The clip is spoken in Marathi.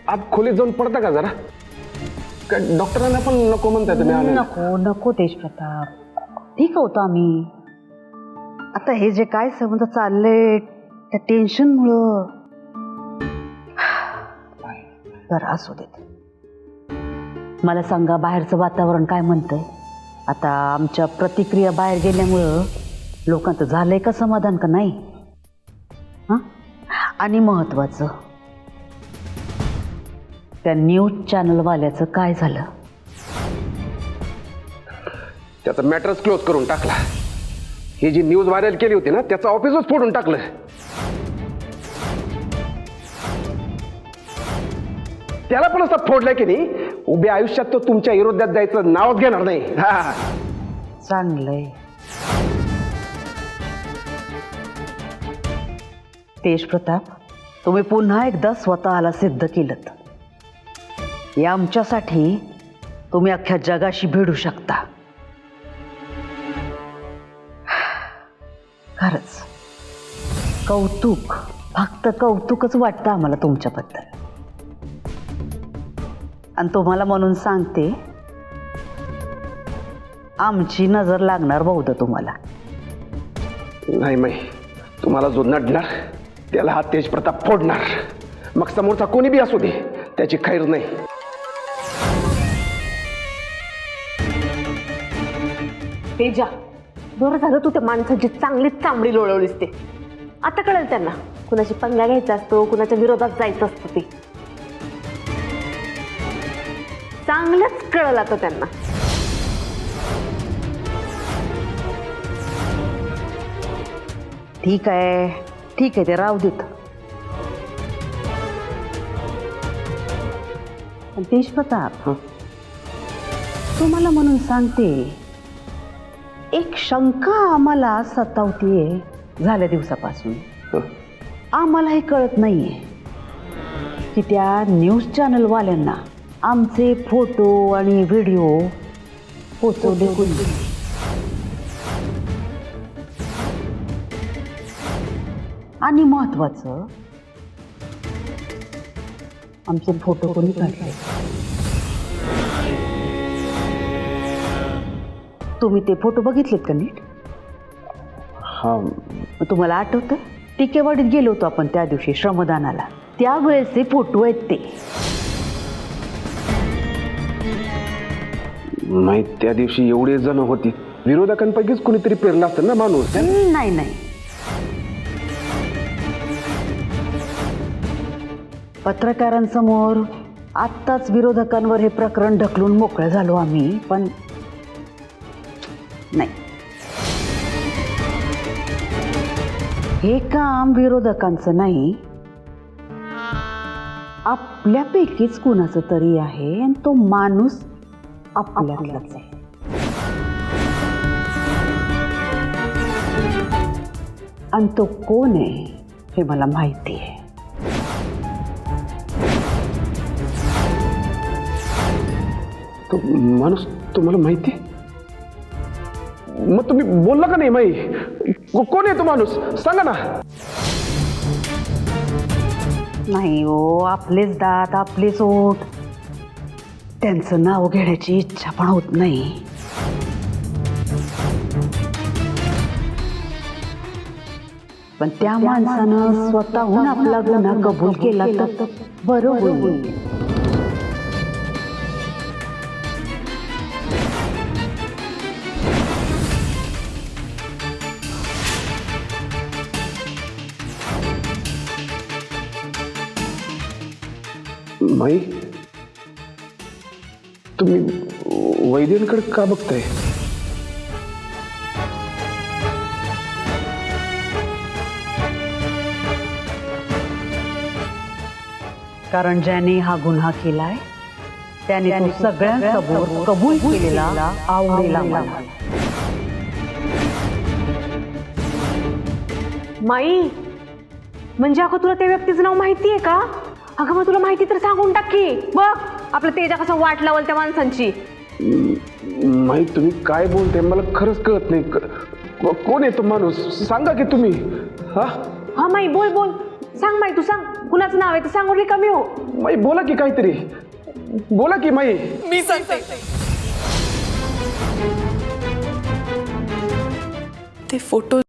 आत खोलीत जाऊन पडता का जरा? डॉक्टरांना पण नको म्हणताय तुम्ही? नको नको तेजप्रताप, ठीक होतो आम्ही. आता हे जे काय संबंध चाललंय त्या टेन्शनमुळं. बरं असू देत. मला सांगा, बाहेरचं वातावरण काय म्हणतंय? आता आमच्या प्रतिक्रिया बाहेर गेल्यामुळं लोकांचं झालंय का समाधान का नाही? हां, आणि महत्वाचं, त्या न्यूज चॅनलवाल्याचं काय झालं? त्याचा मॅटरच क्लोज करून टाकला. ही जी न्यूज व्हायरल केली होती ना, त्याचं ऑफिसच फोडून टाकलं. त्याला पण असं फोडलंय की नाही, उभ्या आयुष्यात तो तुमच्या विरोधात जायचं नावच घेणार नाही. हा, चांगलंय. तेजप्रताप, तुम्ही पुन्हा एकदा स्वतःला सिद्ध केलं. या आमच्यासाठी तुम्ही अख्ख्या जगाशी भिडू शकता. खरंच कौतुक, फक्त कौतुकच वाटतं आम्हाला तुमच्याबद्दल. आणि तुम्हाला म्हणून सांगते, आमची नजर लागणार बहुधा तुम्हाला. नाही माई, तुम्हाला जो नडणार त्याला हा तेजप्रताप फोडणार. मग समोरचा कोणी बी असू दे, त्याची खैर नाही. तेजा, बरं झालं तू त्या माणसाची चांगलीच चांबडी लोळवलीस. ते आता कळेल त्यांना कुणाची पंगा घ्यायचा असतो, कुणाच्या विरोधात जायचं असतं. ते चांगलंच कळलं आता त्यांना. ठीक आहे, ठीक आहे, ते राहू देत. तेजप्रताप, तुम्हाला म्हणून सांगते, एक शंका आम्हाला सतावतीये झाल्या दिवसापासून. आम्हाला हे कळत नाहीये की त्या न्यूज चॅनलवाल्यांना आमचे फोटो आणि व्हिडिओ पोचवले कोणी. आणि महत्वाचं, आमचे फोटो कोणी काढले. तुम्ही ते फोटो बघितलेत का नीट? हा, तुम्हाला आठवतं, टिकेवाडीत गेलो होतो आपण त्या दिवशी श्रमदानाला. त्यावेळेचे फोटो आहेत ते. नाही, त्या दिवशी एवढे जण होती, विरोधकांपैकीच कुणीतरी पेरला असतं ना माणूस. नाही नाही, पत्रकारांसमोर आत्ताच विरोधकांवर हे प्रकरण ढकलून मोकळं झालो आम्ही, पण नाही, हे काम विरोधकांचं नाही, आपल्यापैकीच कुणाचं तरी आहे. आणि तो माणूस आपल्यातलाच आहे. आणि तो कोण आहे हे मला माहिती आहे. तो माणूस तुम्हाला माहिती? मग तुम्ही बोलला का नाही माई? कोण आहे तो माणूस? सांगा ना. नाही हो, आपलेच दात आपलेच ओठ, त्यांचं नाव घेण्याची इच्छा पण होत नाही. पण त्या माणसानं स्वतःहून आपला गुन्हा कबूल केला तर बरं होईल. माई, तुम्ही वैद्यांकडे का बघताय? कारण ज्याने हा गुन्हा केलाय त्याने तो सगळ्यांसमोर कबूल केलेला आवडेला मला. माई, म्हणजे अगं तुला त्या व्यक्तीचं नाव माहिती आहे का? अगं मग तुला माहिती तर सांगून टाकी. बघ आपलं तेजा कसं वाट लावल त्या माणसांची. माई, तुम्ही काय बोलताय मला खरंच कळत नाही. कोण आहे तो माणूस? सांगा की तुम्ही. हा हा माई, बोल बोल, सांग माई, तू सांग. कुणाचं नाव आहे ते सांगून रिकामी हो. माई बोला की काहीतरी, बोला की माई. मी सांगते. ते फोटो